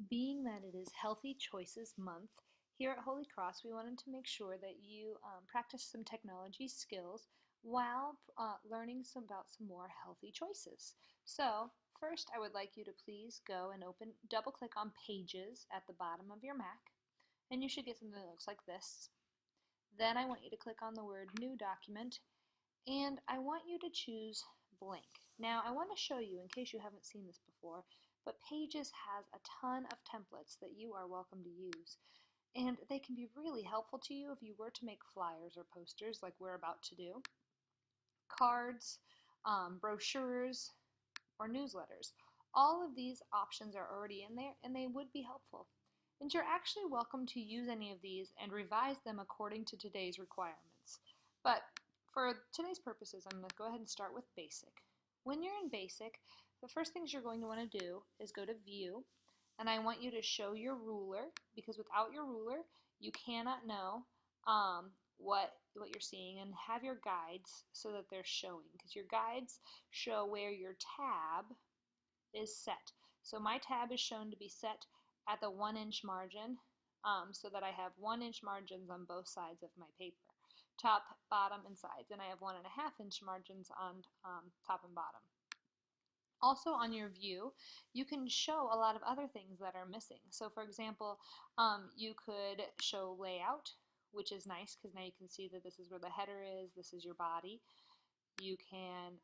Being that it is Healthy Choices Month, here at Holy Cross, we wanted to make sure that you practice some technology skills while learning about some more healthy choices. So, first, I would like you to please go and double click on Pages at the bottom of your Mac, and you should get something that looks like this. Then I want you to click on the word New Document, and I want you to choose blank. Now, I want to show you, in case you haven't seen this before, but Pages has a ton of templates that you are welcome to use. And they can be really helpful to you if you were to make flyers or posters like we're about to do, cards, brochures, or newsletters. All of these options are already in there and they would be helpful. And you're actually welcome to use any of these and revise them according to today's requirements. But for today's purposes, I'm going to go ahead and start with Basic. When you're in Basic, the first things you're going to want to do is go to View, and I want you to show your ruler, because without your ruler, you cannot know what you're seeing, and have your guides so that they're showing, because your guides show where your tab is set. So my tab is shown to be set at the 1-inch margin, so that I have 1-inch margins on both sides of my paper, top, bottom, and sides, and I have 1.5-inch margins on top and bottom. Also on your view, you can show a lot of other things that are missing. So for example, you could show layout, which is nice because now you can see that this is where the header is, this is your body. You can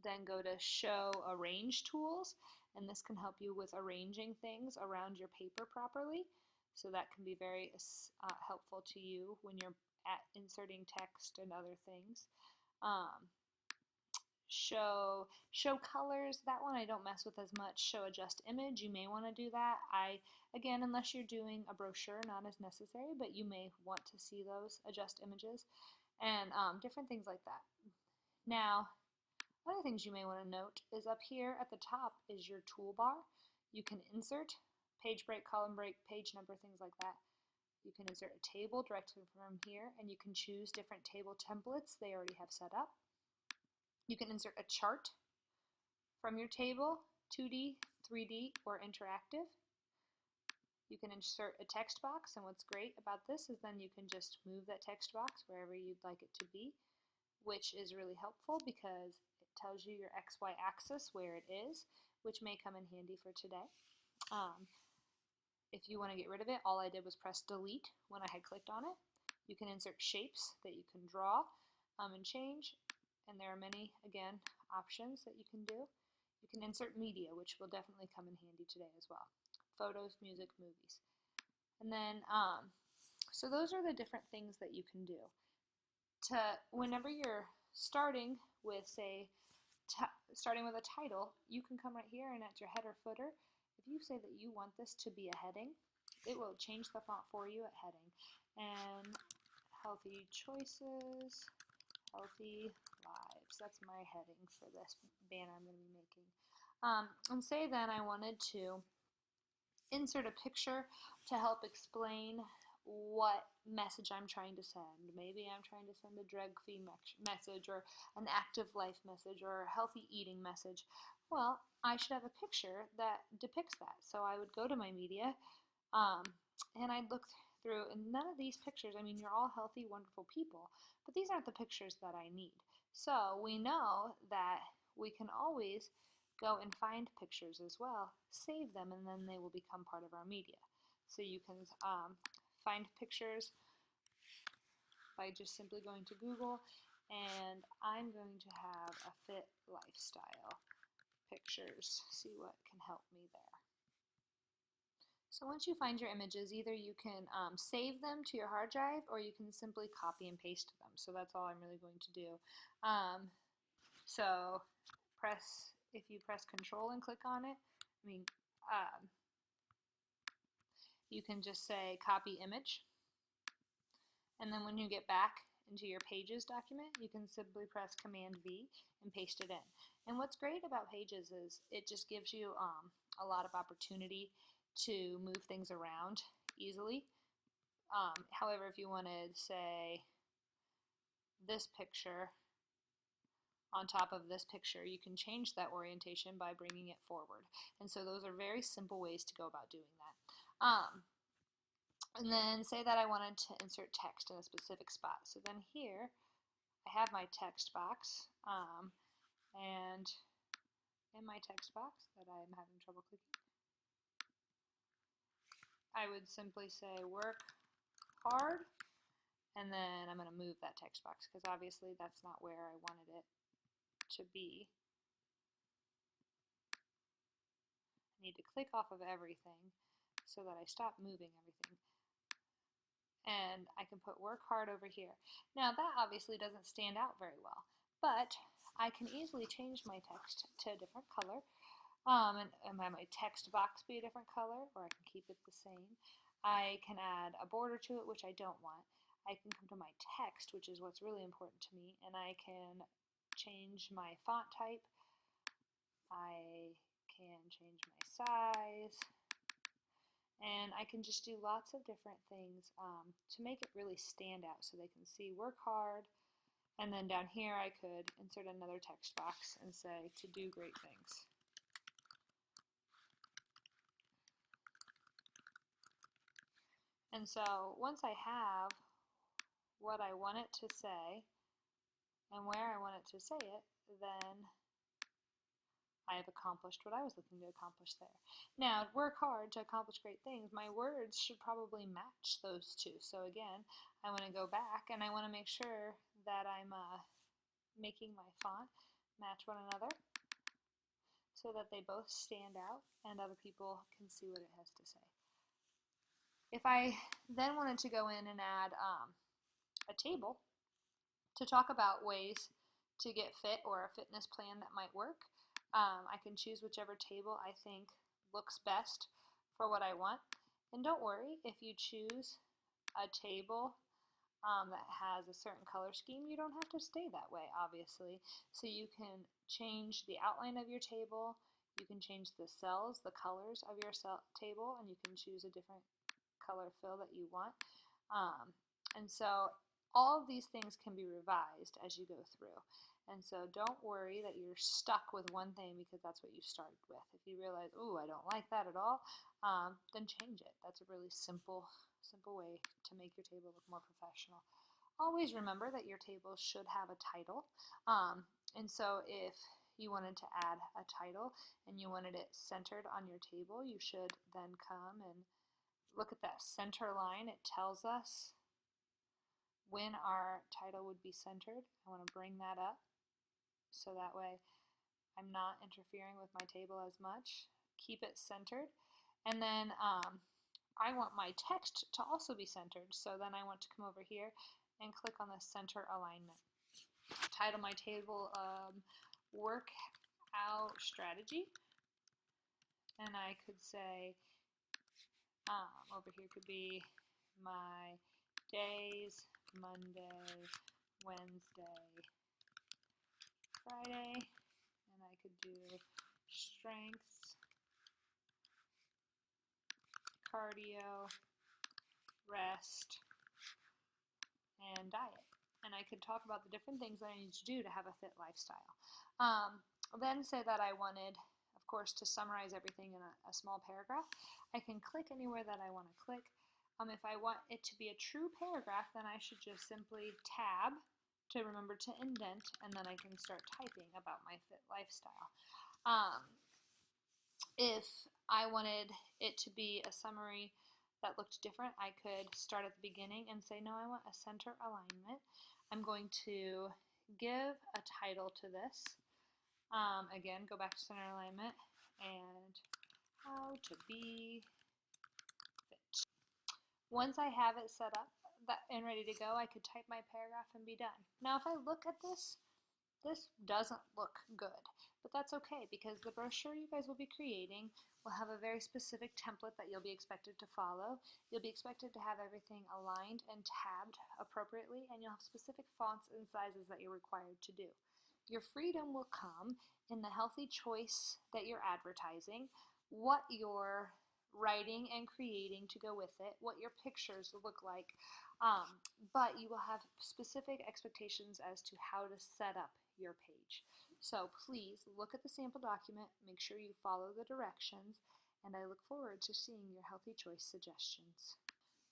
then go to show arrange tools, and this can help you with arranging things around your paper properly. So that can be very helpful to you when you're inserting text and other things. Show colors, that one I don't mess with as much. Show adjust image, you may want to do that. Again, unless you're doing a brochure, not as necessary, but you may want to see those adjust images and different things like that. Now, other things you may want to note is up here at the top is your toolbar. You can insert, page break, column break, page number, things like that. You can insert a table directly from here, and you can choose different table templates they already have set up. You can insert a chart from your table, 2D, 3D, or interactive. You can insert a text box, and what's great about this is then you can just move that text box wherever you'd like it to be, which is really helpful because it tells you your XY axis where it is, which may come in handy for today. If you want to get rid of it, all I did was press delete when I had clicked on it. You can insert shapes that you can draw and change. And there are many, again, options that you can do. You can insert media, which will definitely come in handy today as well. Photos, music, movies. And then, so those are the different things that you can do. Whenever you're starting with, say, starting with a title, you can come right here and at your header footer, if you say that you want this to be a heading, it will change the font for you at heading. And Healthy Choices, Healthy Lives. That's my heading for this banner I'm going to be making. And say then I wanted to insert a picture to help explain what message I'm trying to send. Maybe I'm trying to send a drug-free message, or an active life message, or a healthy eating message. Well, I should have a picture that depicts that. So I would go to my media, and I'd look through, and none of these pictures, I mean, you're all healthy, wonderful people, but these aren't the pictures that I need. So we know that we can always go and find pictures as well, save them, and then they will become part of our media. So you can find pictures by just simply going to Google, and I'm going to have a fit lifestyle pictures, see what can help me there. So once you find your images, either you can save them to your hard drive, or you can simply copy and paste them. So that's all I'm really going to do. So if you press Control and click on it, you can just say copy image. And then when you get back into your Pages document, you can simply press Command V and paste it in. And what's great about Pages is it just gives you a lot of opportunity to move things around easily. However, if you wanted, say, this picture on top of this picture, you can change that orientation by bringing it forward. And so those are very simple ways to go about doing that. And then say that I wanted to insert text in a specific spot. So then here I have my text box, and in my text box that I'm having trouble clicking, I would simply say work hard, and then I'm going to move that text box because obviously that's not where I wanted it to be. I need to click off of everything so that I stop moving everything. And I can put work hard over here. Now that obviously doesn't stand out very well, but I can easily change my text to a different color, and have my text box be a different color, or I can keep it the same. I can add a border to it, which I don't want. I can come to my text, which is what's really important to me, and I can change my font type. I can change my size. And I can just do lots of different things to make it really stand out so they can see work hard. And then down here I could insert another text box and say to do great things. And so once I have what I want it to say and where I want it to say it, then I have accomplished what I was looking to accomplish there. Now, work hard to accomplish great things. My words should probably match those two. So again, I want to go back and I want to make sure that I'm making my font match one another so that they both stand out and other people can see what it has to say. If I then wanted to go in and add a table to talk about ways to get fit or a fitness plan that might work, I can choose whichever table I think looks best for what I want. And don't worry, if you choose a table that has a certain color scheme, you don't have to stay that way, obviously. So you can change the outline of your table, you can change the cells, the colors of your table, and you can choose a different color fill that you want. And so all of these things can be revised as you go through. And so don't worry that you're stuck with one thing because that's what you started with. If you realize, ooh, I don't like that at all, then change it. That's a really simple way to make your table look more professional. Always remember that your table should have a title. And so if you wanted to add a title and you wanted it centered on your table, you should then come and look at that center line. It tells us when our title would be centered. I want to bring that up so that way I'm not interfering with my table as much. Keep it centered. And then I want my text to also be centered, so then I want to come over here and click on the center alignment. Title my table Workout Strategy, and I could say over here could be my days, Monday, Wednesday, Friday, and I could do strength, cardio, rest, and diet. And I could talk about the different things that I need to do to have a fit lifestyle. Then say that I wanted, of course, to summarize everything in a small paragraph. I can click anywhere that I want to click. If I want it to be a true paragraph, then I should just simply tab to remember to indent, and then I can start typing about my fit lifestyle. If I wanted it to be a summary that looked different, I could start at the beginning and say, no, I want a center alignment. I'm going to give a title to this. Again, go back to center alignment and how to be fit. Once I have it set up and ready to go, I could type my paragraph and be done. Now, if I look at this doesn't look good, but that's okay because the brochure you guys will be creating will have a very specific template that you'll be expected to follow. You'll be expected to have everything aligned and tabbed appropriately, and you'll have specific fonts and sizes that you're required to do. Your freedom will come in the healthy choice that you're advertising, what you're writing and creating to go with it, what your pictures look like, but you will have specific expectations as to how to set up your page. So please look at the sample document, make sure you follow the directions, and I look forward to seeing your healthy choice suggestions.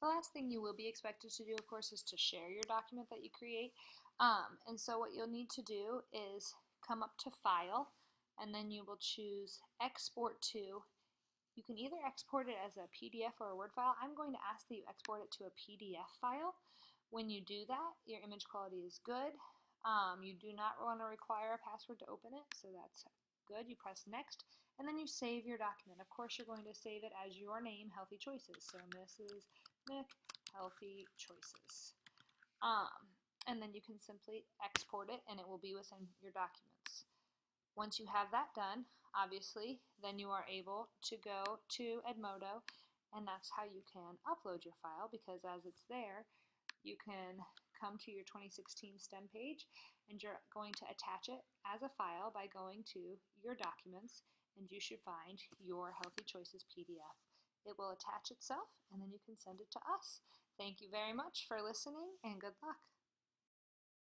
The last thing you will be expected to do, of course, is to share your document that you create. And so what you'll need to do is come up to File, and then you will choose Export to. You can either export it as a PDF or a Word file. I'm going to ask that you export it to a PDF file. When you do that, your image quality is good. You do not want to require a password to open it, so that's good. You press Next, and then you save your document. Of course, you're going to save it as your name, Healthy Choices. So Mrs. Nick, Healthy Choices. And then you can simply export it, and it will be within your documents. Once you have that done, obviously, then you are able to go to Edmodo, and that's how you can upload your file, because as it's there, you can come to your 2016 STEM page, and you're going to attach it as a file by going to your documents, and you should find your Healthy Choices PDF. It will attach itself, and then you can send it to us. Thank you very much for listening, and good luck.